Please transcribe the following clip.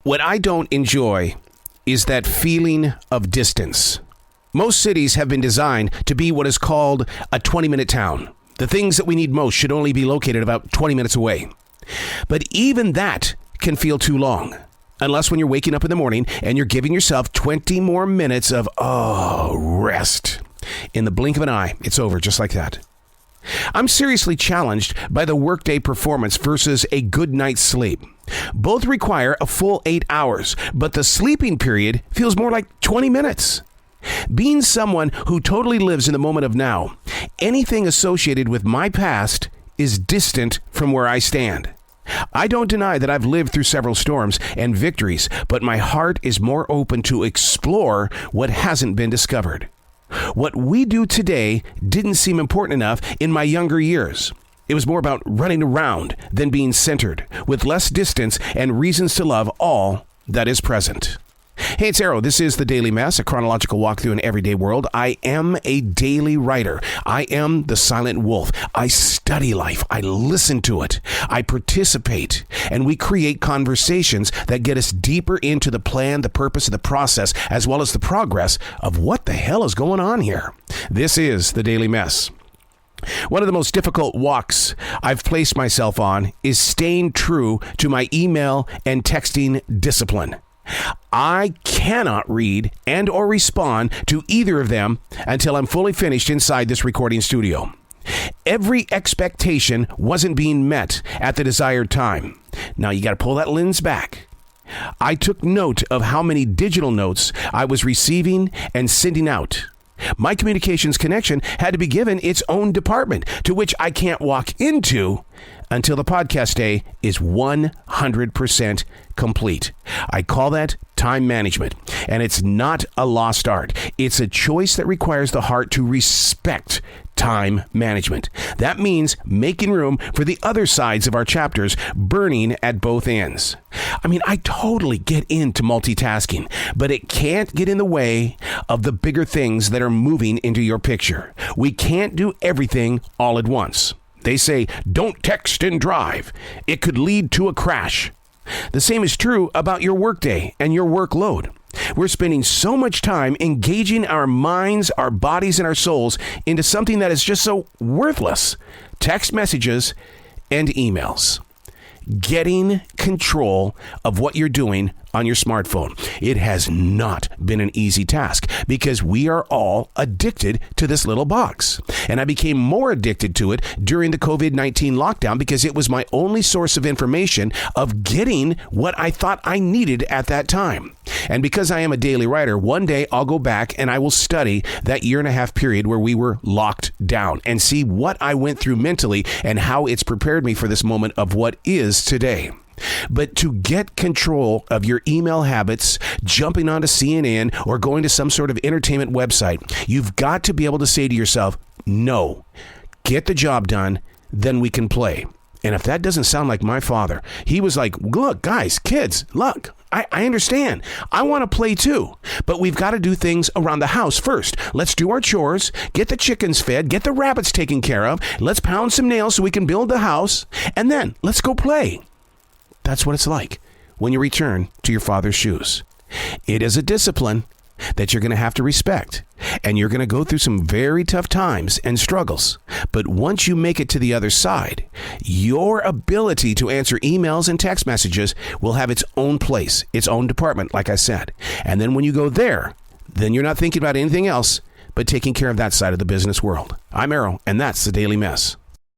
What I don't enjoy is that feeling of distance. Most cities have been designed to be what is called a 20-minute town. The things that we need most should only be located about 20 minutes away. But even that can feel too long. Unless when you're waking up in the morning and you're giving yourself 20 more minutes of, rest. In the blink of an eye, it's over just like that. I'm seriously challenged by the workday performance versus a good night's sleep. Both require a full 8 hours, but the sleeping period feels more like 20 minutes. Being someone who totally lives in the moment of now, anything associated with my past is distant from where I stand. I don't deny that I've lived through several storms and victories, but my heart is more open to explore what hasn't been discovered. What we do today didn't seem important enough in my younger years. It was more about running around than being centered, with less distance and reasons to love all that is present. Hey, it's Arrow. This is The Daily Mess, a chronological walk through an everyday world. I am a daily writer. I am the silent wolf. I study life. I listen to it. I participate. And we create conversations that get us deeper into the plan, the purpose, and the process, as well as the progress of what the hell is going on here. This is The Daily Mess. One of the most difficult walks I've placed myself on is staying true to my email and texting discipline. I cannot read and or respond to either of them until I'm fully finished inside this recording studio. Every expectation wasn't being met at the desired time. Now you got to pull that lens back. I took note of how many digital notes I was receiving and sending out. My communications connection had to be given its own department, to which I can't walk into until the podcast day is 100% complete. I call that time management, and it's not a lost art. It's a choice that requires the heart to respect time management. That means making room for the other sides of our chapters burning at both ends. I mean, I totally get into multitasking, but it can't get in the way of the bigger things that are moving into your picture. We can't do everything all at once. They say, don't text and drive. It could lead to a crash. The same is true about your workday and your workload. We're spending so much time engaging our minds, our bodies, and our souls into something that is just so worthless. Text messages and emails. Getting control of what you're doing on your smartphone. It has not been an easy task because we are all addicted to this little box. And I became more addicted to it during the COVID-19 lockdown because it was my only source of information of getting what I thought I needed at that time. And because I am a daily writer, one day I'll go back and I will study that 1.5 year period where we were locked down and see what I went through mentally and how it's prepared me for this moment of what is today. But to get control of your email habits, jumping onto CNN or going to some sort of entertainment website, you've got to be able to say to yourself, no, get the job done, then we can play. And if that doesn't sound like my father, he was like, look, guys, kids, look, I understand. I want to play too, but we've got to do things around the house first. Let's do our chores, get the chickens fed, get the rabbits taken care of. Let's pound some nails so we can build the house, and then let's go play. That's what it's like when you return to your father's shoes. It is a discipline that you're going to have to respect, and you're going to go through some very tough times and struggles. But once you make it to the other side, your ability to answer emails and text messages will have its own place, its own department, like I said. And then when you go there, then you're not thinking about anything else but taking care of that side of the business world. I'm Arrow, and that's The Daily Mess.